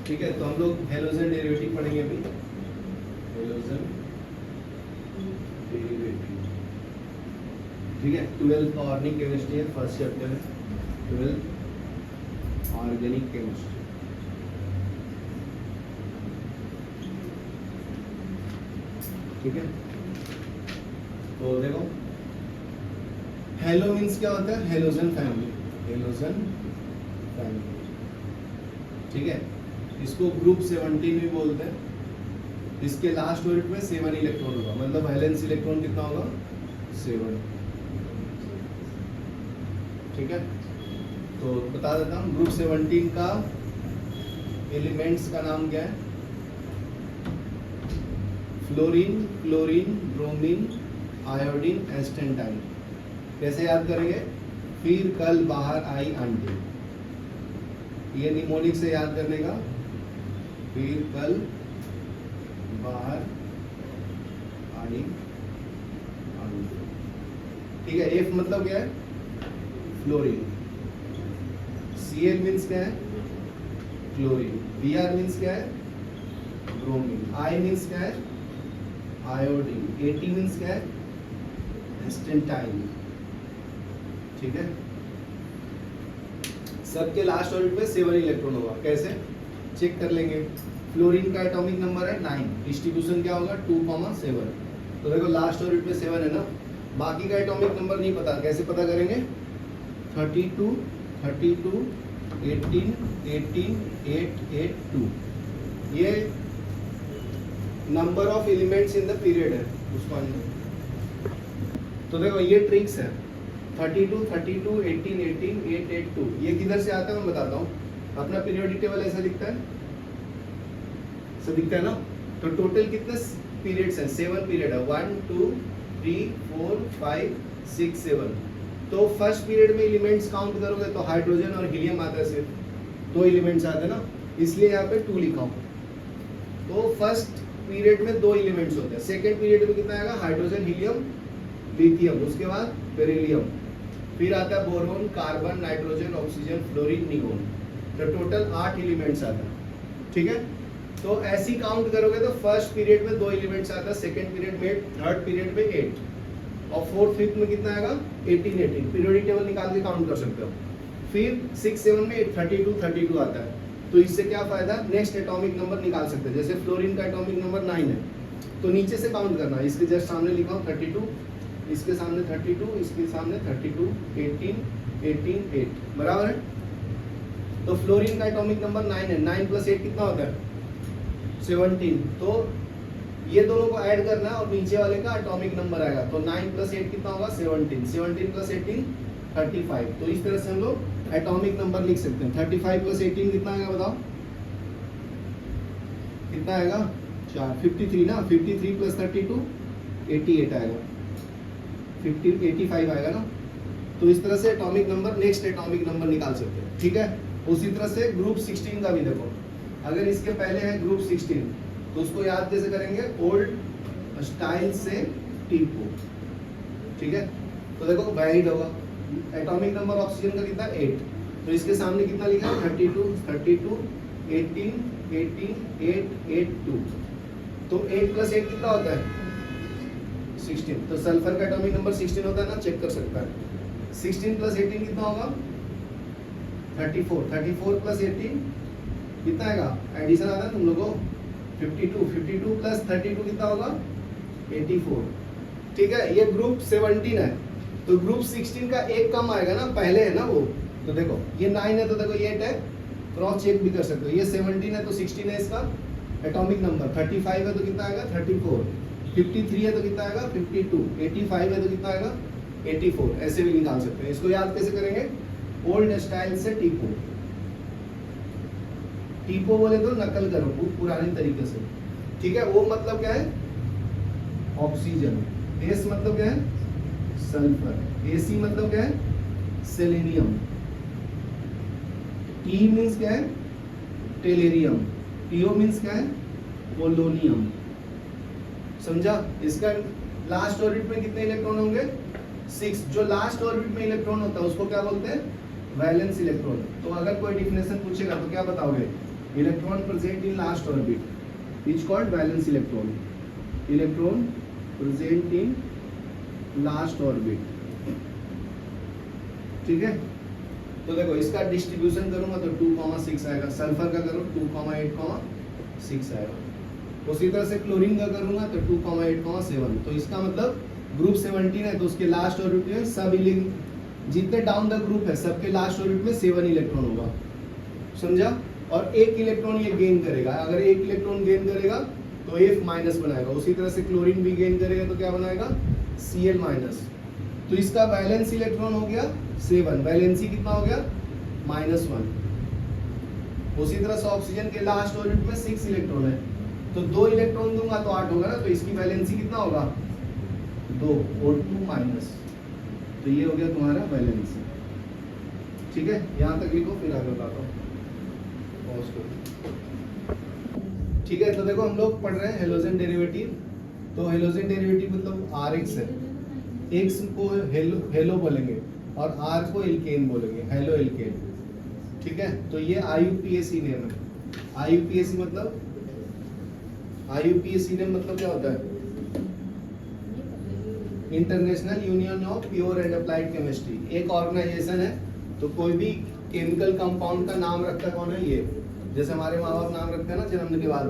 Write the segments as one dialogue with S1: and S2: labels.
S1: ठीक है, तो हम लोग हेलोजन डेरिवेटिव पढ़ेंगे अभी। हेलोजन डेरिवेटिव, ठीक है। 12th ऑर्गेनिक केमिस्ट्री है, फर्स्ट चैप्टर है 12th ऑर्गेनिक केमिस्ट्री। ठीक है, तो देखो हेलो मीन्स क्या होता है, हेलोजन फैमिली, हेलोजन फैमिली, ठीक है। इसको ग्रुप 17 भी बोलते हैं। इसके लास्ट ऑर्बिट में 7 इलेक्ट्रॉन होगा, मतलब वैलेंस इलेक्ट्रॉन कितना होगा, 7। ठीक है, तो बता देता हूँ ग्रुप 17 का एलिमेंट्स का नाम क्या है, फ्लोरीन, क्लोरीन, ब्रोमीन, आयोडीन, एस्टेंटाइन। कैसे याद करेंगे, फिर कल बाहर आई आंटी, ये निमोनिक से याद करने का, फिर कल बाहर आई आंटी। ठीक है, एफ मतलब क्या है, फ्लोरीन, Cl मीन्स क्या है, क्लोरीन, Br मीन्स क्या है, ब्रोमीन, I मीन्स क्या है, आयोडीन, At मीन्स क्या है, एस्टेंटाइन। ठीक है, सबके लास्ट ऑर्बिट में 7 इलेक्ट्रॉन होगा। कैसे चेक कर लेंगे, फ्लोरीन का एटॉमिक नंबर है 9, डिस्ट्रीब्यूशन क्या होगा 2,7। तो देखो लास्ट ऑर्बिट में 7 है ना, बाकी का एटॉमिक नंबर नहीं पता, कैसे पता करेंगे, 32, 32, 18, 18, 8, 8, 2, ये number of elements in the period है उसको। तो देखो ये ट्रिक्स है, 32, 32, 18, 18, 8, 8, 2, ये किधर से आता है मैं बताता हूँ। अपना पीरियोडिक टेबल ऐसा दिखता है, ऐसा दिखता है ना। तो टोटल कितने पीरियड्स हैं, 7 पीरियड है, 1, 2, 3, 4, 5, 6, 7। तो फर्स्ट पीरियड में एलिमेंट्स काउंट करोगे तो हाइड्रोजन और हीलियम आता है, सिर्फ 2 एलिमेंट्स आते हैं ना, इसलिए यहाँ पे 2 लिखा हूँ। तो फर्स्ट पीरियड में 2 एलिमेंट्स होते हैं, सेकेंड पीरियड में कितना आएगा, हाइड्रोजन, हीलियम, लिथियम, उसके बाद बेरिलियम, फिर आता है boron, carbon, nitrogen, oxygen, fluorine, neon. तो टोटल 8 एलिमेंट्स आता है। ठीक है, तो ऐसी काउंट करोगे तो फर्स्ट पीरियड में 2 एलिमेंट्स आता है, सेकंड पीरियड में 8, थर्ड पीरियड में 8, और फोर्थ फिफ्थ में कितना आएगा 18, 18। पीरियोडिक टेबल निकाल के काउंट कर सकते हो। फिर 6, 7 में 32, 32 आता है। तो इससे क्या फायदा, नेक्स्ट एटॉमिक नंबर निकाल सकते हैं। जैसे फ्लोरीन का एटॉमिक नंबर 9 है, तो नीचे से काउंट करना, इसके जस्ट सामने लिखा हूँ 32, इसके सामने 32, इसके सामने 32, 18, 18, 8, बराबर है। तो फ्लोरीन का एटॉमिक नंबर 9 है, 9 + 8 कितना होता है, 17। तो ये दोनों को ऐड करना है और नीचे वाले का एटॉमिक नंबर आएगा। तो 9 + 8 कितना होगा, 17, 17 + 18, 35। तो इस तरह से हम लोग एटॉमिक नंबर लिख सकते हैं। 35 + 18 कितना आएगा बताओ, कितना आएगा 4, 53 ना, 53 + 32, 88 आएगा, 85 आएगा ना। तो इस तरह से atomic number, next atomic number निकाल सकते हैं। ठीक है, उसी तरह से ग्रुप 16 का भी देखो, अगर इसके पहले है ग्रुप 16 तो उसको याद कैसे करेंगे, ओल्ड स्टाइल से टीपो। ठीक है, तो देखो वैलिड होगा। एटॉमिक नंबर ऑक्सीजन का कितना 8, तो इसके सामने कितना लिखा है 32, 32, 18, 18, 8, 8, 2। तो 8 + 8 कितना होता है 16। तो सल्फर का एटॉमिक नंबर 16 होता है ना, चेक कर सकता है। 16 + 18 कितना होगा 34, 34 + 18 कितना आएगा, एडिशन आता है तुम लोगों, 52, 52 + 32 कितना होगा 84। ठीक है, ये ग्रुप 17 है। तो ग्रुप 16 का एक कम आएगा ना, पहले है ना वो। तो देखो ये 9 है, तो देखो ये 8 है, क्रॉस चेक भी कर सकते हो। ये 17 है तो 16 है इसका एटॉमिक नंबर, 35 है तो कितना आएगा 34, 53 है तो कितना आएगा 52, 85 है तो कितना आएगा 84। ऐसे भी निकाल सकते हैं। इसको याद कैसे करेंगे, ओल्ड स्टाइल से टीपो। टीपो बोले तो नकल करो पुराने तरीके से। ठीक है, वो मतलब क्या है, ऑक्सीजन। एस मतलब क्या है, सल्फर। एसी मतलब क्या है, सेलेनियम। टी मीन्स क्या है, टेलेरियम। टीओ मीन्स क्या है, पोलोनियम। समझा। इसका लास्ट ऑर्बिट में कितने इलेक्ट्रॉन होंगे, 6। जो लास्ट ऑर्बिट में इलेक्ट्रॉन होता है उसको क्या बोलते हैं, वैलेंस इलेक्ट्रॉन। तो अगर कोई डिफिनेशन पूछेगा तो क्या बताओगे, electron present in last orbit is called valence electron, electron present in last orbit. ठीक है, तो देखो इसका डिस्ट्रीब्यूशन करूंगा तो 2,6 आएगा, सल्फर का करूँ 2,8,6 आएगा। उसी तरह से क्लोरीन का करूंगा तो 2,8,7। तो इसका मतलब ग्रुप 17 है तो उसके लास्ट ऑर्बिट में सब जितने डाउन द ग्रुप है सबके लास्ट ऑर्बिट में 7 इलेक्ट्रॉन होगा, समझा। और 1 इलेक्ट्रॉन ये गेन करेगा, अगर 1 इलेक्ट्रॉन गेन करेगा तो F माइनस बनाएगा। उसी तरह से क्लोरीन भी गेन करेगा तो क्या बनाएगा Cl माइनस। तो इसका वैलेंस इलेक्ट्रॉन हो गया 7, वैलेंसी कितना हो गया -1। उसी तरह से ऑक्सीजन के लास्ट ऑर्बिट में 6 इलेक्ट्रॉन है तो 2 इलेक्ट्रॉन दूंगा तो 8 होगा ना, तो इसकी वैलेंसी कितना होगा 2 और 2 माइनस। तो ये हो गया तुम्हारा वैलेंसी। ठीक है, यहाँ तक लिखो फिर आगे बताता हूँ। ठीक है, तो देखो हम लोग पढ़ रहे हैं हेलोजन डेरिवेटिव। तो हेलोजन डेरिवेटिव मतलब Rx है, X को हेलो बोलेंगे और R को एल्केन बोलेंगे, हेलो एल्केन। ठीक है, तो ये IUPAC नेम है। IUPAC मतलब क्या होता है, international union of pure and applied chemistry. एक ऑर्गेनाइजेशन है, तो कोई भी केमिकल कंपाउंड का नाम रखता कौन है, ये जैसे हमारे माँ बाप नाम रखते हैं ना जन्मने के बाद,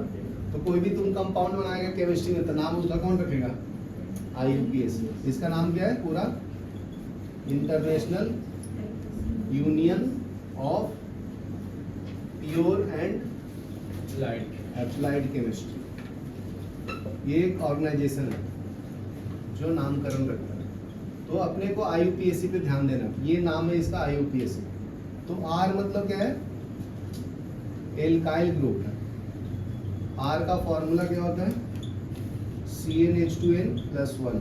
S1: तो कोई भी तुम कंपाउंड बनाएगा केमिस्ट्री में तो नाम उसका कौन रखेगा, IUPAC। इसका नाम क्या है पूरा, international union of pure and applied chemistry. ये एक ऑर्गेनाइजेशन है जो नामकरण रखता है। तो अपने को IUPAC पे ध्यान देना, ये नाम है इसका IUPAC। तो R मतलब क्या है, एल्काइल ग्रुप है। R का फॉर्मूला क्या होता है, CnH2n+1।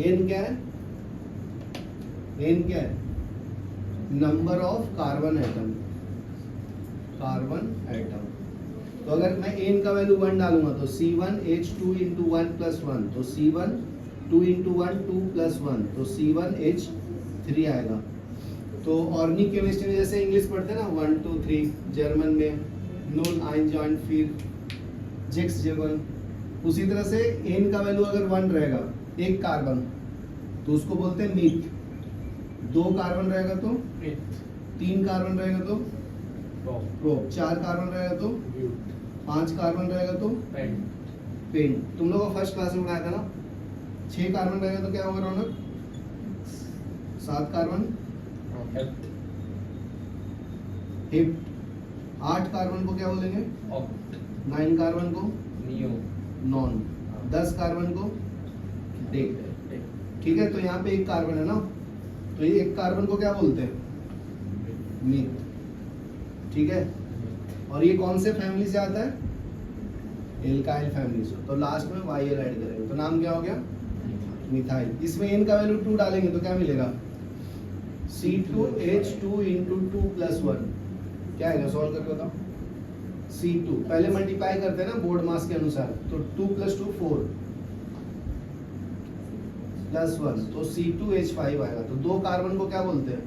S1: N क्या है, N क्या है, number of carbon atom, carbon atom. तो अगर मैं N का वैल्यू 1 डालूंगा तो C1H2 × 1+1, तो C1 2 × 1 2 + 1, तो C1H3 आएगा। तो ऑर्गेनिक केमिस्ट्री में जैसे इंग्लिश पढ़ते हैं ना 1 2 3, जर्मन में 0 1 जॉइंट फिर 6 7, उसी तरह से N का वैल्यू अगर 1 रहेगा, एक कार्बन तो उसको बोलते हैं मीथ, 2 कार्बन रहेगा तो 3 कार्बन रहेगा तो प्रोप, 4 कार्बन रहेगा तो 5 कार्बन रहेगा तो पेंट। तुम लोगों को फर्स्ट क्लास में पढ़ाया था ना, 6 कार्बन रहेगा तो क्या होगा रौनक, 7 कार्बन हिप, 8 कार्बन को क्या बोलेंगे, 9 कार्बन को नॉन, 10 कार्बन को डेक। ठीक है, तो यहाँ पे 1 कार्बन है ना, तो ये 1 कार्बन को क्या बोलते हैं, मीथ। ठीक है, और ये कौन से फैमिली से आता है, एल्काइल फैमिली से। तो लास्ट में YL ऐड करेंगे तो नाम क्या हो गया, मिथाइल। इसमें N का वैल्यू 2 डालेंगे तो क्या मिलेगा, C2H2 × 2 + 1। क्या आएगा, सॉल्व करके बताओ। C2 पहले मल्टीप्लाई करते हैं ना बोर्ड मास के अनुसार, तो 2 + 2 4 + 1, तो C2H5 आएगा। तो 2 कार्बन को क्या बोलते हैं,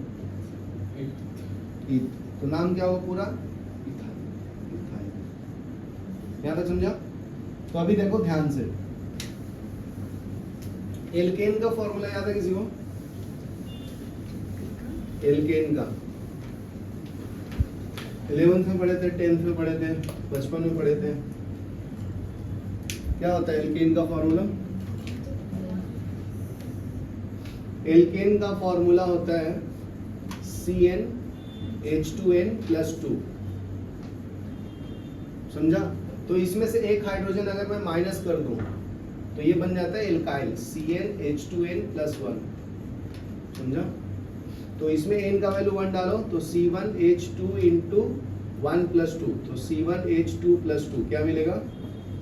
S1: ईथ। तो नाम क्या होगा पूरा, इथाइल। यहाँ तक समझा। तो अभी देखो ध्यान से, एल्केन का फॉर्मूला याद है किसी को, एल्केन का 11th में पढ़े थे, 10th में पढ़े थे, बचपन में पढ़े थे। क्या होता है एल्केन का फॉर्मूला, एल्केन का फॉर्मूला होता है CnH2n+2। समझा। तो इसमें से एक हाइड्रोजन अगर मैं माइनस कर दूं तो ये बन जाता है एल्काइल, CnH2n+1। समझा। तो इसमें n का वैल्यू 1 डालो तो C1H2 × 1 + 2, तो C1H2+2 क्या मिलेगा,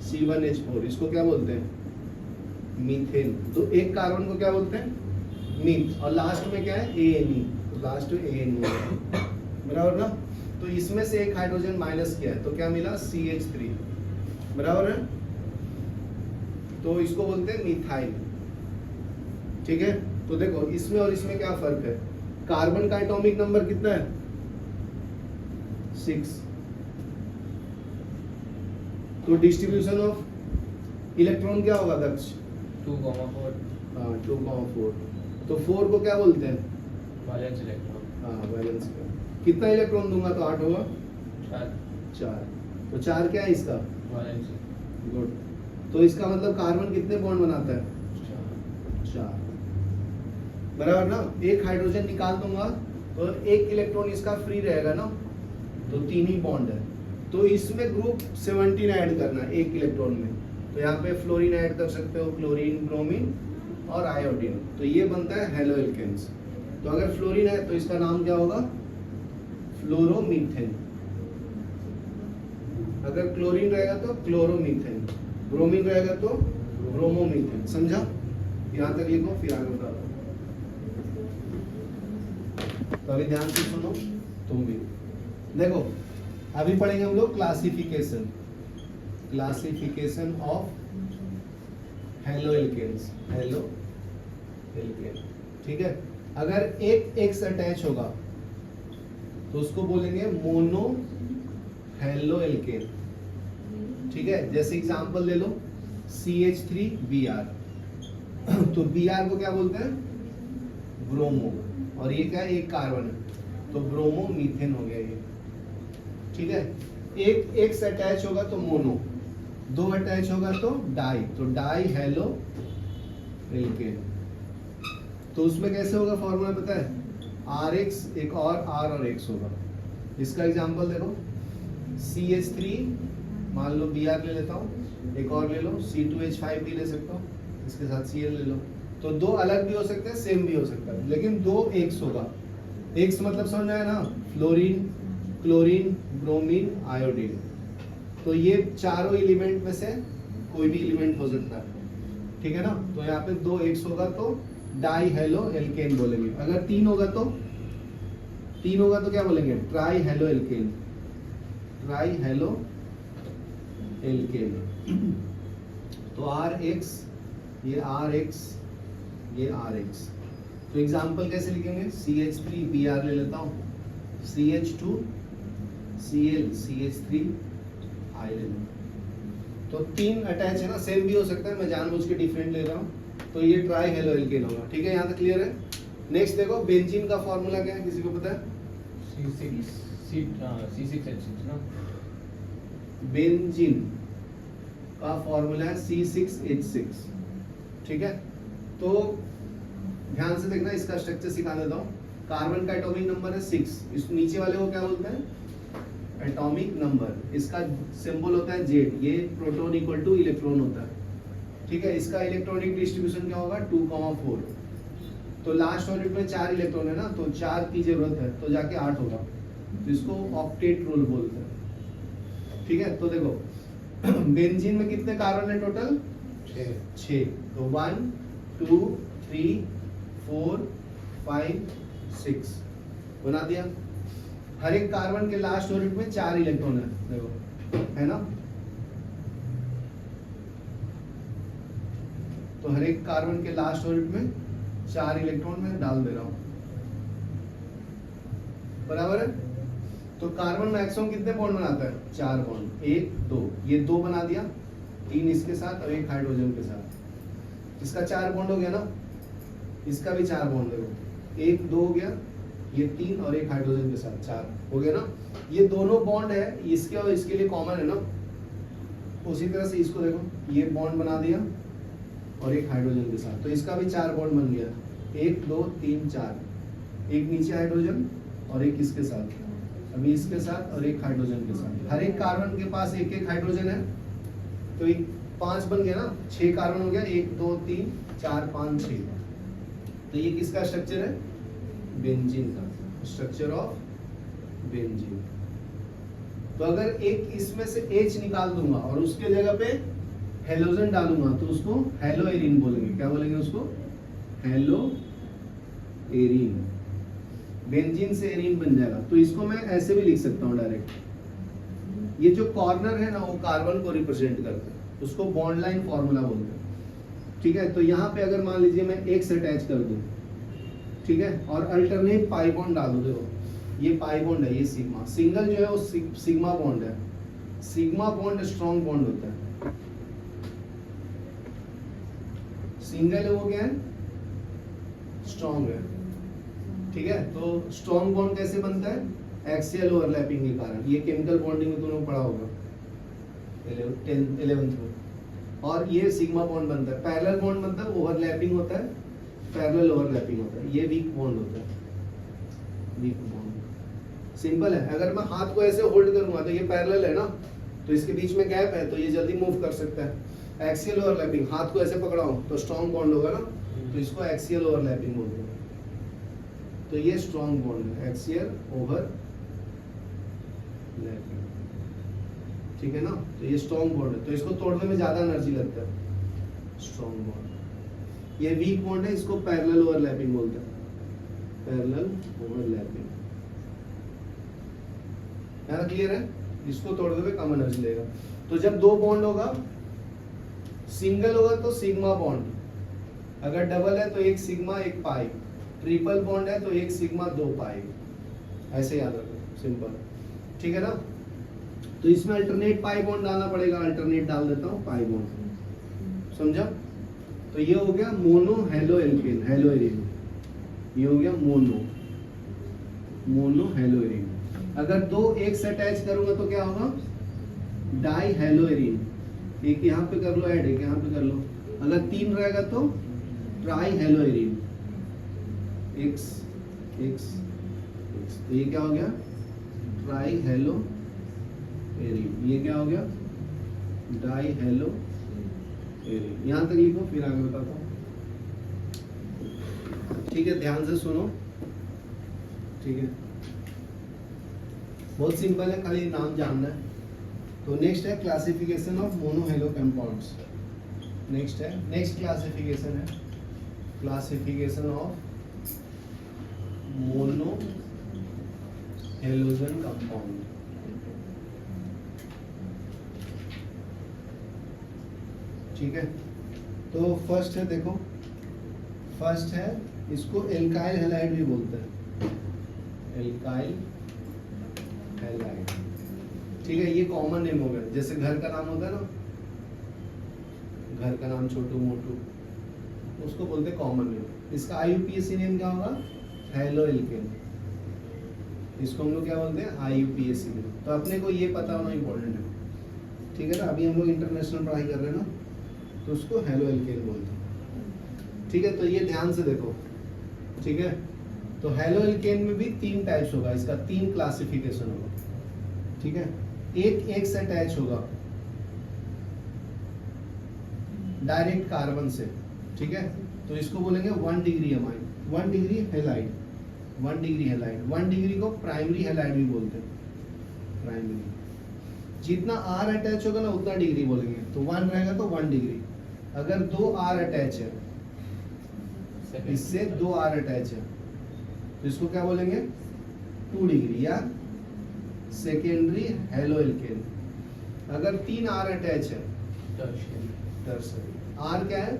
S1: C1H4। इसको क्या बोलते हैं, मीथेन। तो एक कार्बन को क्या बोलते हैं, मीथ। और लास्ट में क्या है, ANE, तो लास्ट में ANE बराबर ना। तो इसमें से एक हाइड्रोजन माइनस किया है तो क्या मिला, CH3 बराबर है। तो इसको बोलते हैं मिथाइल। ठीक है। तो देखो इसमें और इसमें क्या फर्क है, कार्बन का एटॉमिक नंबर कितना है, 6, तो डिस्ट्रीब्यूशन ऑफ इलेक्ट्रॉन क्या होगा दक्ष?
S2: 2,4
S1: हाँ 2,4। तो 4 को क्या बोलते हैं?
S2: Valence electron.
S1: हाँ वैलेंस का। कितना इलेक्ट्रॉन दूंगा तो 8 होगा? 4। तो 4 क्या है इसका?
S2: वैलेंस।
S1: गुड। तो इसका मतलब कार्बन कितने बॉन्ड बनाता है? 4। बराबर ना? एक हाइड्रोजन निकाल दूंगा तो एक इलेक्ट्रॉन इसका फ्री रहेगा ना, तो 3 ही बॉन्ड है। तो इसमें ग्रुप 17 ऐड करना है एक इलेक्ट्रॉन में। तो यहाँ पे फ्लोरीन ऐड कर सकते हो, क्लोरीन, ब्रोमीन और आयोडीन। तो ये बनता है हेलो एल्केन्स। तो अगर फ्लोरीन है तो इसका नाम क्या होगा? फ्लोरोमीथेन। अगर क्लोरीन रहेगा तो क्लोरोमीथेन, ब्रोमीन रहेगा तो ब्रोमोमीथेन। समझा? यहाँ तक लिखो फिर आगे बढ़ा। तो अभी ध्यान से सुनो तुम भी। देखो अभी पढ़ेंगे हम लोग classification of haloalkanes. Haloalkane, ठीक है। अगर एक एक्स अटैच होगा तो उसको बोलेंगे मोनो हेलो एल्केन, ठीक है। जैसे एग्जांपल ले लो CH3Br। तो Br को क्या बोलते हैं? ब्रोमो। और ये क्या है? एक कार्बन है, तो ब्रोमो मीथेन हो गया ये, ठीक है। एक एक्स अटैच होगा तो मोनो, 2 अटैच होगा तो डाई, तो डाई हेलो एल्केन। तो उसमें कैसे होगा फॉर्मूला पता है? RX एक और R और X होगा। इसका एग्जांपल देखो CH3, मान लो Br ले लेता हूँ, एक और ले लो C2H5 भी ले सकता हूँ, इसके साथ Cl ले लो। तो 2 अलग भी हो सकते हैं, सेम भी हो सकता है, लेकिन 2 X होगा। X मतलब समझ आया ना? Fluorine, chlorine, bromine, iodine. तो ये चारों एलिमेंट में से कोई भी एलिमेंट हो सकता है, ठीक है ना। तो यहाँ पे 2 X होगा तो डाई हेलो एल्केन बोलेंगे। अगर 3 होगा तो क्या बोलेंगे? Try halo alkane. Try halo alkane. तो RX, ये RX, ये RX। तो एग्जांपल कैसे लिखेंगे? CH3Br ले लेता हूँ, CH2Cl, CH3I ले लो। तो 3 अटैच है ना, सेम भी हो सकता है, मैं जानबूझ के डिफरेंट ले रहा हूँ। तो ये ट्राई हेलो एल्केन होगा, ठीक है। यहाँ तक क्लियर है? नेक्स्ट देखो बेंजीन का फॉर्मूला क्या है, किसी को पता है?
S2: C6H6 ना?
S1: बेंजीन का फॉर्मूला है C6H6, ठीक है। तो ध्यान से देखना, इसका स्ट्रक्चर सिखा देता हूँ। कार्बन का एटॉमिक नंबर है 6, इस नीचे वाले को क्या बोलते हैं? Atomic number. इसका सिंबल होता है Z। ये प्रोटॉन इक्वल टू इलेक्ट्रॉन होता है, ठीक है। इसका इलेक्ट्रॉनिक डिस्ट्रीब्यूशन क्या होगा? 2,4। तो लास्ट ऑर्बिट में 4 इलेक्ट्रॉन है ना, तो 4 की जरूरत है, तो जाके 8 होगा। तो इसको ऑक्टेट रूल बोलते हैं, ठीक है। तो देखो बेंजीन में कितने कार्बन है टोटल? 6। तो 1 2 3 4 5 6 बना दिया। हर एक कार्बन के लास्ट ऑर्बिट में 4 इलेक्ट्रॉन है, देखो, है ना। तो हर एक कार्बन के लास्ट ऑर्बिट में 4 इलेक्ट्रॉन में डाल दे रहा हूं, बराबर है। तो कार्बन मैक्सिमम कितने बॉन्ड बनाता है? 4 बॉन्ड। 1 2, ये 2 बना दिया, 3 इसके साथ और 1 हाइड्रोजन के साथ। इसका 4 बॉन्ड हो गया ना, इसका भी 4 बॉन्ड देखो, 1 2 हो गया, ये 3 और 1 हाइड्रोजन के साथ 4 हो गया ना। ये दोनों बॉन्ड है, इसके और इसके लिए कॉमन है ना। उसी तरह से इसको देखो, ये बॉन्ड बना दिया और 1 हाइड्रोजन के साथ, तो इसका भी 4 बॉन्ड बन गया। 1 2 3 4, एक नीचे हाइड्रोजन और एक इसके साथ, अभी इसके साथ और 1 हाइड्रोजन के साथ। हर एक कार्बन के पास 1 हाइड्रोजन है, तो 5 बन गया ना, 6 कार्बन हो गया, 1 2 3 4 5 6। तो ये किसका स्ट्रक्चर है? बेंजीन का स्ट्रक्चर ऑफ बेंजीन। तो अगर एक इसमें से H निकाल दूंगा और उसके जगह पे हेलोजन डालूंगा तो उसको हेलो एरीन बोलेंगे। क्या बोलेंगे उसको? Hello arene. बेंजीन से एरीन बन जाएगा। तो इसको मैं ऐसे भी लिख सकता हूँ डायरेक्ट, ये जो कॉर्नर है ना वो कार्बन को रिप्रेजेंट करते हैं, उसको बॉन्ड लाइन फॉर्मूला बोलते हैं, ठीक है। तो यहाँ पे अगर मान लीजिए मैं X अटैच कर दूं, ठीक है, और अल्टरनेट पाई बॉन्ड डाल दूं, देखो ये पाई बॉन्ड है, ये सिग्मा, सिंगल जो है वो सिग्मा बॉन्ड है, सिग्मा बॉन्ड स्ट्रॉन्ग बॉन्ड होता है, सिंगल है वो क्या है, स्ट्रॉन्ग है। ठीक है, तो स्ट्रॉन्ग बॉन्ड कैसे बनता है, एक्सियल ओवरलैपिंग के कारण। ये केमिकल बॉन्डिंग में तुमने पढ़ा होगा 11th में। और ये सिग्मा बॉन्ड बनता है। पैरेलल बॉन्ड मतलब ओवरलैपिंग होता है, पैरेलल ओवरलैपिंग होता है। ये वीक बॉन्ड होता है, वीक बॉन्ड। सिंपल है, अगर मैं हाथ को ऐसे होल्ड करूंगा तो ये पैरेलल है ना, तो इसके बीच में गैप है, तो ये जल्दी मूव कर सकता है। एक्सियल ओवरलैपिंग, हाथ को ऐसे पकड़ाऊं तो स्ट्रॉन्ग बॉन्ड होगा ना, तो इसको एक्सियल ओवरलैपिंग बोलते हैं। तो ये स्ट्रॉन्ग बॉन्ड है, एक्सियल ओवरलैपिंग। ठीक है ना, तो ये स्ट्रॉन्ग बॉन्ड है, तो इसको तोड़ने में ज्यादा एनर्जी लगता है, स्ट्रॉन्ग बॉन्ड। ये वीक बॉन्ड है, इसको पैरेलल ओवरलैपिंग बोलते हैं, पैरेलल ओवरलैपिंग। यार क्लियर है, इसको तोड़ने में कम एनर्जी लेगा। तो जब दो बॉन्ड होगा, सिंगल होगा तो सिग्मा बॉन्ड, अगर डबल है तो एक सिग्मा एक पाई, ट्रिपल बॉन्ड है तो एक सिग्मा दो पाई। ऐसे याद रखो, सिंपल। ठीक है ना, तो इसमें अल्टरनेट पाई बॉन्ड डालना पड़ेगा, अल्टरनेट डाल देता हूँ पाई बॉन्ड, समझा। तो ये हो गया mono halo alkane, hello Erin. ये हो गया मोनो, मोनो हेलो एरिन। अगर दो एक से अटैच करूंगा तो क्या होगा, डाई हेलो एरिन। एक यहाँ पे कर लो ऐड, एक यहाँ पे कर लो। अगर तीन रहेगा तो try hello Erin, x x x. तो ये क्या हो गया, ट्राई हेलो एरिन। ये क्या हो गया, डाई हेलो एरिन। यहां तक लिखो, फिर आगे बताता हूँ। ठीक है, ध्यान से सुनो। ठीक है, बहुत सिंपल है, खाली नाम जानना है। तो नेक्स्ट है classification of mono hello compounds. Next है, नेक्स्ट क्लासिफिकेशन है classification of mono halogen compound. ठीक है, तो फर्स्ट है, देखो फर्स्ट है, इसको एल्काइल हैलाइड भी बोलते हैं, एल्काइल हैलाइड। ठीक है, ये कॉमन नेम हो गया, जैसे घर का नाम होता है ना, घर का नाम छोटू मोटू, उसको बोलते हैं कॉमन नेम। इसका आईयूपीएसी नेम क्या होगा, हेलो एल्केन। इसको हम लोग क्या बोलते हैं, आईयूपीएसी नेम। तो अपने को ये पता होना इंपॉर्टेंट है। ठीक है ना, अभी हम लोग इंटरनेशनल पढ़ाई कर रहे हैं ना, तो उसको हेलो एल्केन बोलते हैं। ठीक है, तो ये ध्यान से देखो। ठीक है, तो हेलो एल्केन में भी तीन टाइप्स होगा, इसका तीन क्लासिफिकेशन होगा। ठीक है, एक से अटैच होगा डायरेक्ट कार्बन से। ठीक है, तो इसको बोलेंगे 1 degree amine, 1 degree halide, 1 degree halide. 1 degree को प्राइमरी हेलाइड भी बोलते हैं, प्राइमरी। जितना आर अटैच होगा ना उतना डिग्री बोलेंगे, तो 1 रहेगा तो 1 डिग्री। अगर 2 आर अटैच है, इससे 2 आर अटैच है, तो इसको क्या बोलेंगे, 2 डिग्री या सेकेंडरी हेलो एल्केन। अगर 3 आर अटैच है, टर्शियरी। आर क्या है,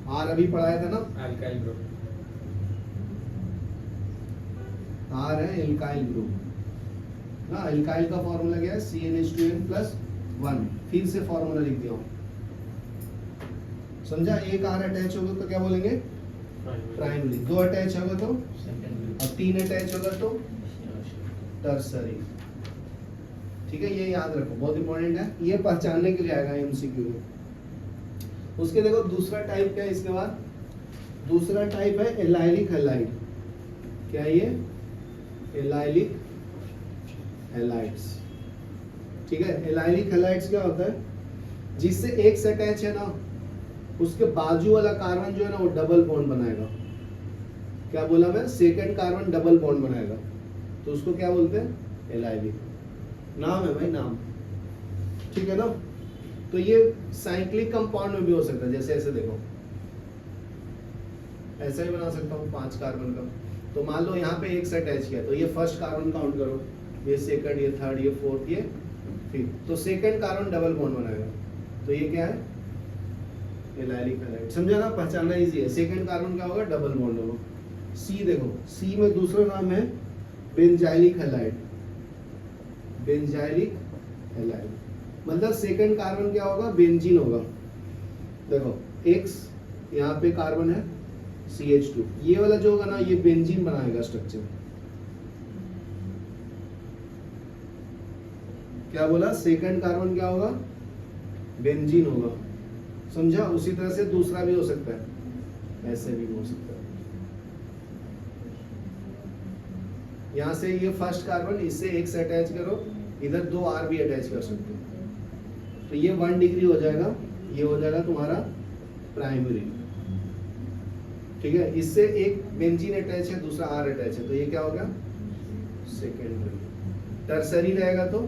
S1: आर अभी पढ़ाया था ना,
S2: अल्काइल ग्रुप।
S1: आर है एल्काइल ग्रुप ना। एल्काइल का फॉर्मूला क्या है, CnH2n+1। फिर से फॉर्मूला लिख दिया हूं, समझा। एक आर अटैच होगा तो क्या बोलेंगे, प्राइमरी। 2 अटैच होगा तो
S2: सेकेंडरी,
S1: और 3 अटैच होगा तो टर्सरी। ठीक है, ये याद रखो, बहुत इंपॉर्टेंट है, ये पहचानने के लिए आएगा एमसीक्यू में। उसके देखो दूसरा टाइप क्या है, इसके बाद दूसरा टाइप है एलाइलिक हैलाइड। क्या है ये, एलाइलिक हैलाइड्स। ठीक है, एलाइलिक हैलाइड्स क्या होता है, जिससे एक से अटैच है ना, उसके बाजू वाला कार्बन जो है ना वो डबल बॉन्ड बनाएगा। क्या बोला मैं, सेकंड कार्बन डबल बॉन्ड बनाएगा, तो उसको क्या बोलते हैं, एलाइलिक। नाम है भाई, नाम। ठीक है ना, तो ये साइक्लिक कंपाउंड में भी हो सकता है, जैसे ऐसे देखो, ऐसा ही बना सकता हूँ 5 कार्बन का। तो मान लो यहाँ पे एक से अटैच किया, तो ये फर्स्ट कार्बन काउंट करो, ये सेकंड, ये थर्ड, ये फोर्थ, ये फिफ्थ। तो सेकंड कार्बन डबल बॉन्ड बनाएगा, तो ये क्या है, एलाइलिक हैलाइड। समझा ना, पहचानना इजी है। सेकंड कार्बन क्या होगा, डबल बॉन्ड होगा। सी देखो, सी में दूसरा नाम है बेंजाइलिक हैलाइड, बेंजाइलिक हैलाइड, मतलब सेकंड कार्बन क्या होगा, बेंजीन होगा। देखो X यहाँ पे कार्बन है CH2, ये वाला जो होगा ना ये बेंजीन बनाएगा स्ट्रक्चर। क्या बोला, सेकंड कार्बन क्या होगा, बेंजीन होगा, समझा। उसी तरह से दूसरा भी हो सकता है, ऐसे भी हो सकता है। यहाँ से ये फर्स्ट कार्बन, इससे X अटैच करो, इधर 2 R भी अटैच कर सकते हो, तो ये 1 डिग्री हो जाएगा, ये हो जाएगा तुम्हारा प्राइमरी, ठीक है। इससे एक बेंजीन अटैच है, दूसरा R अटैच है, तो ये क्या हो गया, सेकेंडरी। टर्सरी रहेगा तो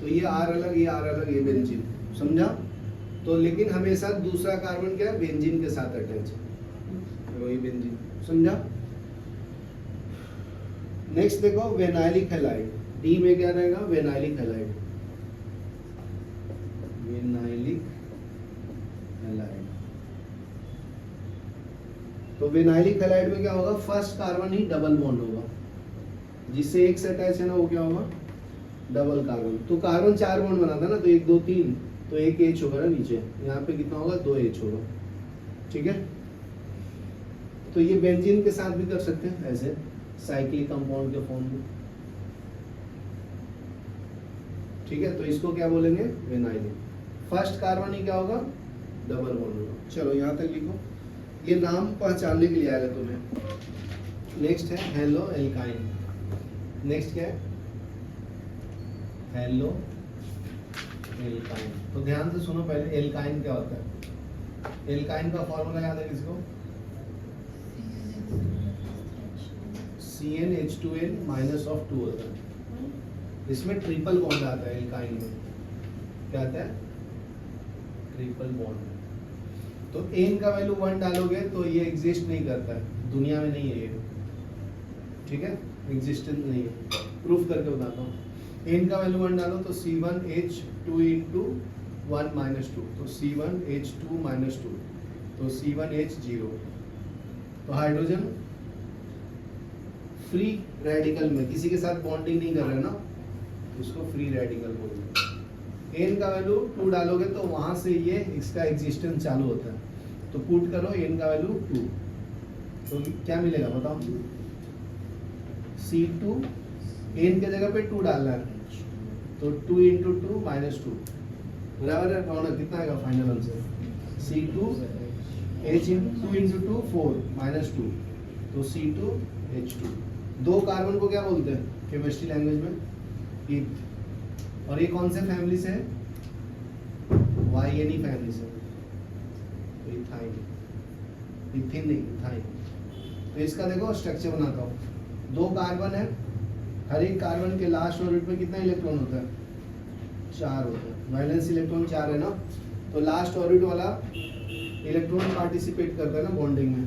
S1: ये R अलग, ये R अलग, ये बेंजीन, समझा। तो लेकिन हमेशा दूसरा कार्बन क्या है, बेंजीन के साथ अटैच है, वही बेंजीन, समझा। नेक्स्ट देखो वेनाइलिक हैलाइड, डी में क्या रहेगा, वेनाइलिक हैलाइड, वेनाइलिक हैलाइड। तो वेनाइलिक हैलाइड में क्या होगा, फर्स्ट कार्बन ही डबल बॉन्ड होगा, जिससे एक से अटैच है ना वो क्या होगा, डबल कार्बन। तो कार्बन 4 बॉन्ड बनाता है ना, तो 1 2 3, तो एक H होगा ना नीचे, यहाँ पे कितना होगा, 2 H होगा, ठीक है। तो ये बेंजीन के साथ भी कर सकते हैं ऐसे साइक्लिक कंपाउंड के फॉर्म में, ठीक है। तो इसको क्या बोलेंगे, वेनाइलिक। फर्स्ट कार्बन ही क्या होगा, डबल बॉन्ड होगा। चलो यहाँ तक लिखो, ये नाम पहचानने के लिए आएगा तुम्हें। नेक्स्ट है हेलो एल्काइन। नेक्स्ट क्या है, हेलो एल्काइन। तो ध्यान से सुनो पहले, एल्काइन क्या होता है। एल्काइन का फॉर्मूला याद है किसको, CnH2n -2 होता है। इसमें ट्रिपल बॉन्ड आता है एल्काइन में, क्या आता है, ट्रिपल बॉन्ड। तो n का वैल्यू 1 डालोगे तो ये एग्जिस्ट नहीं करता है, दुनिया में नहीं है ये, ठीक है, एग्जिस्टेंस नहीं है। प्रूफ करके बताता हूँ। n का वैल्यू 1 डालो तो C1H2 × 1 - 2, तो C1H2 - 2, तो C1H0। तो हाइड्रोजन फ्री रेडिकल में किसी के साथ बॉन्डिंग नहीं कर रहे ना, उसको फ्री रेडिकल बोलते हैं। n का वैल्यू 2 डालोगे तो वहां से ये इसका एग्जिस्टेंस चालू होता है। तो पुट करो n का वैल्यू 2, तो क्या मिलेगा बताओ, C2, n के जगह पे 2 डालना है, तो 2 × 2 -2 बराबर है कौन, कितना आएगा फाइनल आंसर, C2 H 2 × 2 4 -2, तो C2H2। 2 कार्बन को क्या बोलते हैं केमिस्ट्री लैंग्वेज में, ईथ। और ये कौन से फैमिली से है, YNE फैमिली से, तो इथाइन, इथिन नहीं, इथाइन। तो इसका देखो स्ट्रक्चर बनाता हूँ। 2 कार्बन है, हर एक कार्बन के लास्ट ऑर्बिट में कितना इलेक्ट्रॉन होता है, 4 होता है। वैलेंस इलेक्ट्रॉन 4 है ना, तो लास्ट ऑर्बिट वाला इलेक्ट्रॉन पार्टिसिपेट करता है ना बॉन्डिंग में,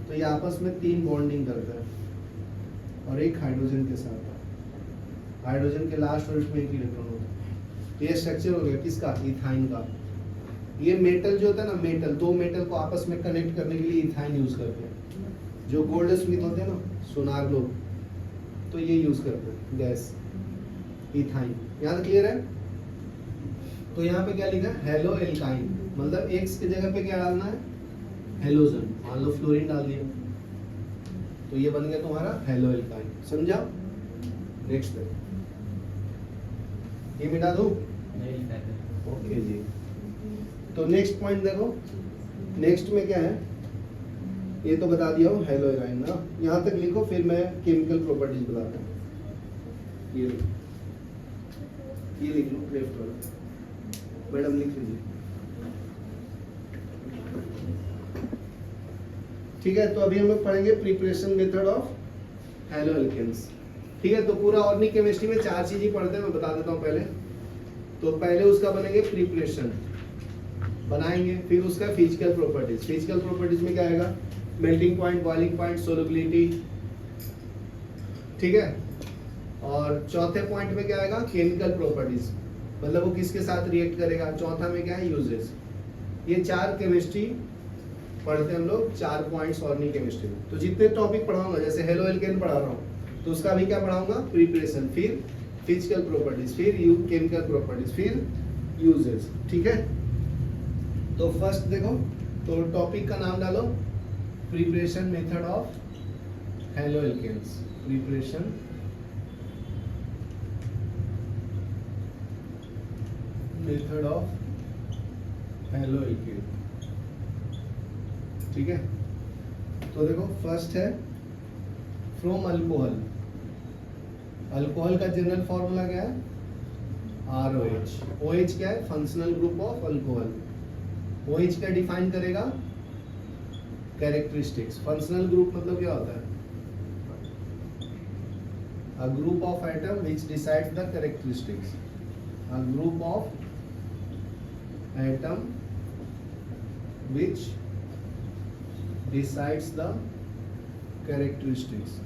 S1: तो ये आपस में 3 बॉन्डिंग करता है, और एक हाइड्रोजन के साथ, हाइड्रोजन के लास्ट ऑर्बिट में 1 इलेक्ट्रॉन होता है। तो ये स्ट्रक्चर हो गया किसका, इथाइन का। ये मेटल जो होता है ना, मेटल, 2 मेटल को आपस में कनेक्ट करने के लिए इथाइन यूज करते हैं। जो गोल्ड स्मिथ होते हैं ना, सोनार लोग, तो ये यूज करते हैं गैस, इथाइन। यहाँ तक क्लियर है। तो यहाँ पे क्या लिखा है, हेलो एल्काइन, मतलब X की जगह पे क्या डालना है, हेलोजन। मान लो फ्लोरीन डाल दिया, तो ये बन गया तुम्हारा हेलो एल्काइन, समझा। नेक्स्ट है, ये मिटा दो, ओके जी। तो नेक्स्ट पॉइंट देखो, नेक्स्ट में क्या है, ये तो बता दिया हूँ हेलो एल्काइन ना। यहाँ तक लिखो, फिर मैं केमिकल प्रॉपर्टीज बताता हूँ। ये लिख लो लेफ्ट वाला, मैडम लिख लीजिए, ठीक है। तो अभी हम लोग पढ़ेंगे preparation method of haloalkanes, ठीक है। तो पूरा ऑर्गेनिक केमिस्ट्री में 4 चीज ही पढ़ते हैं, मैं बता देता हूँ पहले। तो पहले उसका बनेंगे प्रिपरेशन, बनाएंगे, फिर उसका फिजिकल प्रॉपर्टीज। फिजिकल प्रॉपर्टीज में क्या आएगा, melting point, boiling point, solubility, ठीक है। और चौथे पॉइंट में क्या आएगा, केमिकल प्रॉपर्टीज, मतलब वो किसके साथ रिएक्ट करेगा। चौथा में क्या है, यूजेस। ये 4 केमिस्ट्री पढ़ते हम लोग 4 पॉइंट्स ऑर्गेनिक केमिस्ट्री में। तो जितने टॉपिक पढ़ाऊंगा, जैसे हेलो एल्केन पढ़ा रहा हूँ तो उसका भी क्या पढ़ाऊंगा, प्रिपरेशन, फिर फिजिकल प्रॉपर्टीज, फिर केमिकल प्रॉपर्टीज, फिर यूजेस, ठीक है। तो फर्स्ट देखो, तो टॉपिक का नाम डालो preparation method of haloalkanes, preparation method of haloalkane, ठीक है। तो देखो फर्स्ट है फ्रॉम अल्कोहल, अल्कोहल का जनरल फॉर्मूला क्या है, ROH, OH क्या है, functional group of alcohol, OH क्या डिफाइन करेगा, कैरेक्टरिस्टिक्स, फंक्शनल ग्रुप मतलब क्या होता है, a group of atom which decides the characteristics, a group of atom which decides the characteristics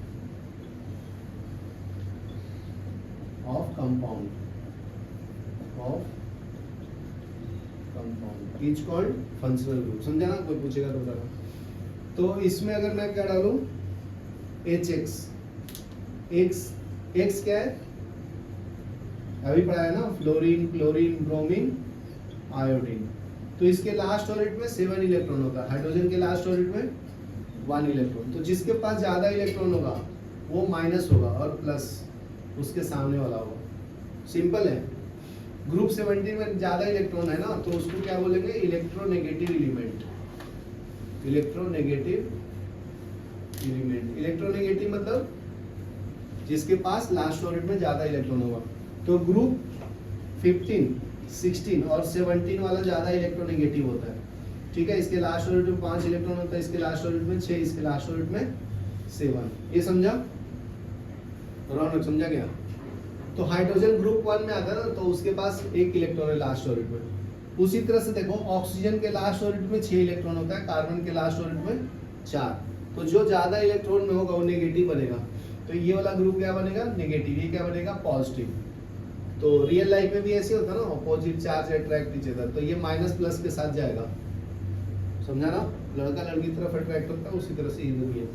S1: of compound each called functional group, समझा ना, कोई पूछेगा तो बताना। तो इसमें अगर मैं क्या डालूं, HX, X क्या है, अभी पढ़ा है ना, फ्लोरीन, क्लोरीन, ब्रोमीन, आयोडीन। तो इसके लास्ट ऑर्बिट में 7 इलेक्ट्रॉन होता है, हाइड्रोजन के लास्ट ऑर्बिट में 1 इलेक्ट्रॉन। तो जिसके पास ज्यादा इलेक्ट्रॉन होगा वो माइनस होगा और प्लस उसके सामने वाला होगा, सिंपल है। ग्रुप 17 में ज्यादा इलेक्ट्रॉन है ना, तो उसको क्या बोलेंगे, electronegative element, electronegative element. Electronegative मतलब जिसके पास लास्ट ऑर्बिट में ज्यादा इलेक्ट्रॉन होगा। तो ग्रुप 15, 16 और 17 वाला ज्यादा इलेक्ट्रोनेगेटिव होता है, ठीक है। इसके लास्ट ऑर्बिट में 5 इलेक्ट्रॉन होता है, इसके लास्ट ऑर्बिट में 6, इसके लास्ट ऑर्बिट में 7। ये समझा, रौनक समझा गया। तो हाइड्रोजन ग्रुप 1 में आता है ना, तो उसके पास 1 इलेक्ट्रॉन है लास्ट ऑर्बिट में। उसी तरह से देखो, ऑक्सीजन के लास्ट ऑर्बिट में 6 इलेक्ट्रॉन होता है, कार्बन के लास्ट ऑर्बिट में 4। तो जो ज्यादा इलेक्ट्रॉन में होगा वो नेगेटिव बनेगा, तो ये वाला ग्रुप क्या बनेगा, नेगेटिव, ये क्या बनेगा, पॉजिटिव। तो रियल लाइफ में भी ऐसे होता है ना, opposite charge attract each other, तो ये माइनस प्लस के साथ जाएगा, समझा ना, लड़का लड़की की तरफ अट्रैक्ट होता है उसी तरह से इधर भी है,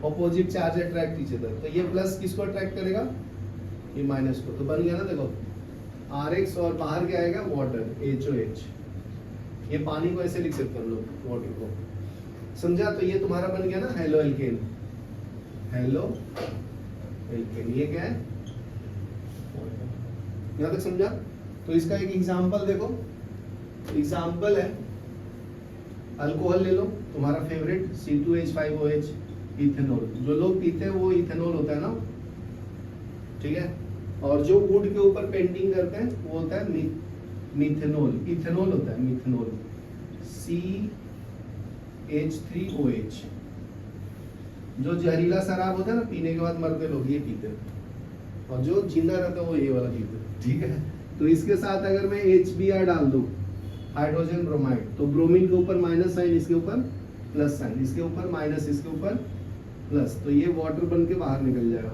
S1: opposite charge attract each other. तो ये प्लस किसको अट्रैक्ट करेगा, ये माइनस को। तो बन गया ना, देखो RX और बाहर क्या आएगा, वाटर, HOH। ये पानी को ऐसे लिख सकते हैं हम लोग, वाटर को, समझा। तो ये तुम्हारा बन गया ना हेलो एल्केन, हेलो एल्केन। ये क्या है, यहाँ तक समझा। तो इसका एक एग्जांपल देखो, एग्जांपल है अल्कोहल ले लो, तुम्हारा फेवरेट C2H5OH, इथेनॉल। जो लोग पीते हैं वो इथेनॉल होता है ना, ठीक है। और जो वुड के ऊपर पेंटिंग करते हैं वो होता है मिथेनॉल, इथेनॉल होता है मिथेनॉल, CH3OH। जो जहरीला शराब होता है ना, पीने के बाद मरते लोग ये पीते हैं, और जो जिंदा रहता है वो ये वाला पीते हैं, ठीक है। तो इसके साथ अगर मैं HBr डाल दूं, हाइड्रोजन ब्रोमाइड, तो ब्रोमीन के ऊपर माइनस साइन, इसके ऊपर प्लस साइन, इसके ऊपर माइनस, इसके ऊपर प्लस, तो ये वाटर बन के बाहर निकल जाएगा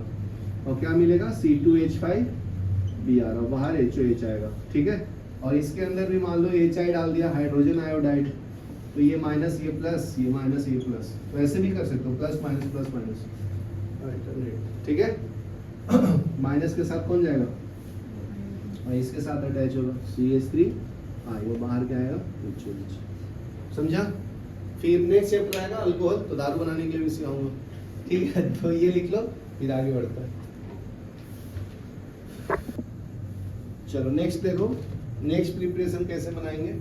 S1: और क्या मिलेगा, C2H5Br, और बाहर HOH आएगा, ठीक है। और इसके अंदर भी मान लो HI डाल दिया, हाइड्रोजन आयोडाइड, तो ये माइनस, ये प्लस, ये माइनस, ये प्लस, तो ऐसे भी कर सकते हो, प्लस माइनस, ठीक है। माइनस के साथ कौन जाएगा, और इसके साथ अटैच होगा CH3, वो बाहर क्या आएगा, HOH, समझा। फिर नेक्स्ट चैप्टर आएगा अल्कोहल, तो दारू बनाने के लिए भी सिखाऊंगा, ठीक है। तो ये लिख लो, फिर आगे बढ़ता है। चलो नेक्स्ट देखो, नेक्स्ट प्रिपरेशन कैसे बनाएंगे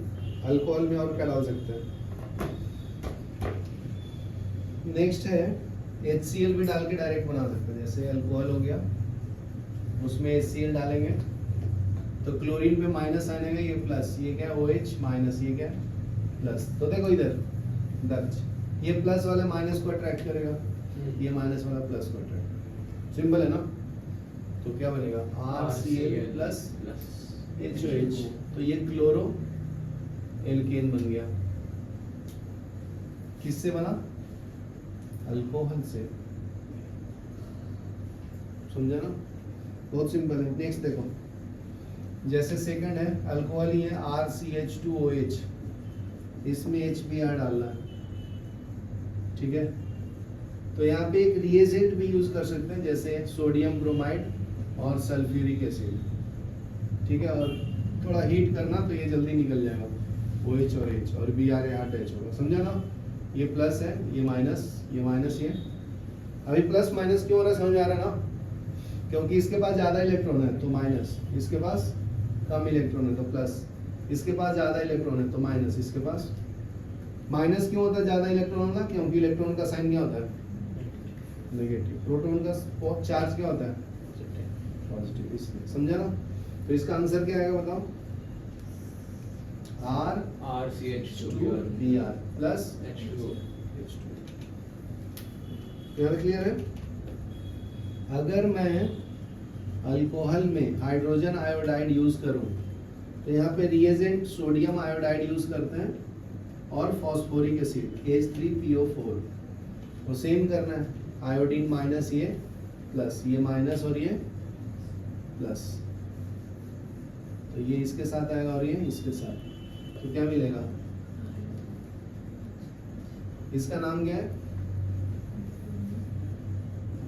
S1: अल्कोहल में, और क्या डाल सकते हैं। नेक्स्ट है HCl भी डाल के डायरेक्ट बना सकते हैं, जैसे अल्कोहल हो गया, उसमें HCl डालेंगे, तो क्लोरीन पे माइनस आएगा, ये प्लस, ये क्या OH माइनस, ये क्या प्लस। तो देखो इधर दर्ज, ये प्लस वाला माइनस को अट्रैक्ट करेगा, ये माइनस वाला प्लस को अट्रैक्ट, सिंपल है ना। तो क्या बनेगा, RCl प्लस HOH, तो ये क्लोरो एल्केन बन गया। किससे बना, अल्कोहल से, समझा ना, बहुत सिंपल है। नेक्स्ट देखो, जैसे सेकंड है अल्कोहल ही है RCH2OH, इसमें HBr डालना है, ठीक है। तो यहाँ पे एक रिएजेंट भी यूज कर सकते हैं, जैसे सोडियम ब्रोमाइड और सल्फ्यूरिक एसिड, ठीक है। और थोड़ा हीट करना तो ये जल्दी निकल जाएगा, OH और H और Br8H होगा, समझा ना। ये प्लस है, ये माइनस, ये अभी प्लस माइनस क्यों हो रहा है, समझ आ रहा है ना, क्योंकि इसके पास ज्यादा इलेक्ट्रॉन है तो माइनस, इसके पास कम इलेक्ट्रॉन है तो प्लस, इसके पास ज्यादा इलेक्ट्रॉन है तो माइनस, इसके पास माइनस क्यों होता है ज्यादा इलेक्ट्रॉन का, क्योंकि इलेक्ट्रॉन का साइन क्या होता है, नेगेटिव। प्रोटॉन का चार्ज क्या होता है, पॉजिटिव, इसलिए, समझा ना। तो इसका आंसर क्या आएगा बताओ,
S2: RCH2
S1: Br प्लस
S2: H2O।
S1: यार क्लियर है। अगर मैं अल्कोहल में हाइड्रोजन आयोडाइड यूज करूं तो यहाँ पे रिएजेंट सोडियम आयोडाइड यूज करते हैं और फॉस्फोरिक एसिड H3PO4, वो सेम करना है, आयोडीन माइनस ये प्लस, ये माइनस और ये प्लस, तो ये इसके साथ आएगा और ये इसके साथ, तो क्या मिलेगा, इसका नाम क्या है,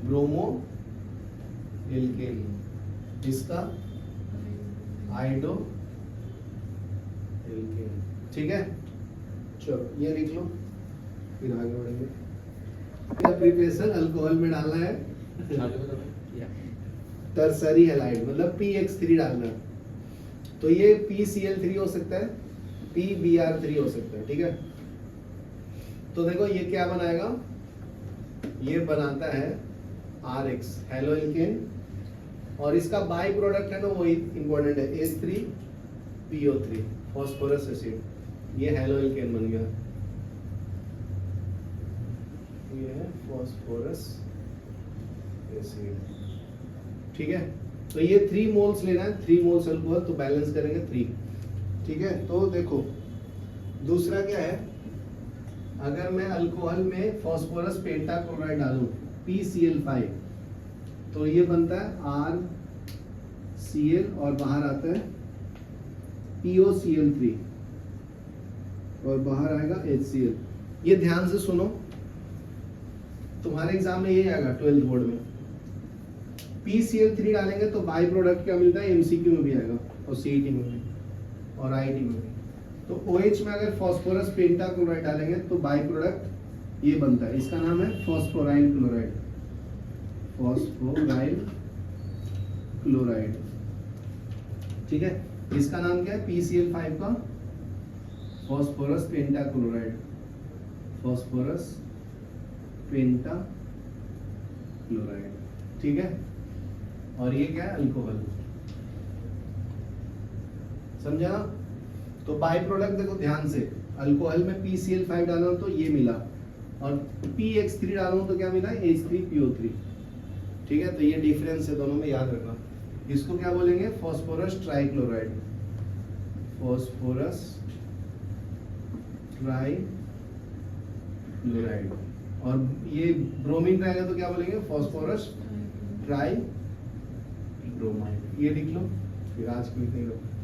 S1: ब्रोमो एल्केन, इसका आइडो एल्केन, ठीक है। चलो ये लिख लो, फिर आगे बढ़ेंगे। प्रिपरेशन अल्कोहल में डालना है टर्सरी हैलाइड, मतलब PX3 डालना है, तो ये PCl3 हो सकता है, PBr3 हो सकता है, ठीक है। तो देखो ये क्या बनाएगा, ये बनाता है RX हेलो एल्केन, और इसका बाई प्रोडक्ट है ना वो इंपॉर्टेंट है, H3PO3 फॉस्फोरस एसिड, ये हेलो एल्केन बन गया, ये है फॉस्फोरस एसिड, ठीक है। तो ये 3 मोल्स लेना है, 3 मोल्स अल्कोहल, तो बैलेंस करेंगे 3, ठीक है। तो देखो दूसरा क्या है, अगर मैं अल्कोहल में फॉस्फोरस पेंटाक्लोराइड डालूं PCl5, तो ये बनता है RCl और बाहर आता है POCl3 और बाहर आएगा HCl। ये ध्यान से सुनो, तुम्हारे एग्जाम में ये आएगा 12th बोर्ड में, PCl3 डालेंगे तो बाई प्रोडक्ट क्या मिलता है, MCQ में भी आएगा और CET में भी और IIT में भी। तो OH में अगर फॉस्फोरस पेंटाक्लोराइड डालेंगे तो बाई प्रोडक्ट ये बनता है, इसका नाम है फॉस्फोराइल क्लोराइड, फॉस्फोराइल क्लोराइड, ठीक है। इसका नाम क्या है, PCl5 का फॉस्फोरस पेंटाक्लोराइड, फॉस्फोरस पेंटाक्लोराइड, ठीक है। और ये क्या है, अल्कोहल, समझा। तो बाई प्रोडक्ट देखो ध्यान से, अल्कोहल में PCl5 डाला तो ये मिला, और PX3 डाला तो क्या मिला, H3PO3, ठीक है। तो ये डिफरेंस है दोनों में, याद रखना। इसको क्या बोलेंगे, फॉस्फोरस ट्राइक्लोराइड, फॉस्फोरस ट्राइक्लोराइड, और ये ब्रोमीन रहेगा तो क्या बोलेंगे, फॉस्फोरस ट्राइब्रोमाइड। ये लिख लो, फिर आज को इतना ही रखो।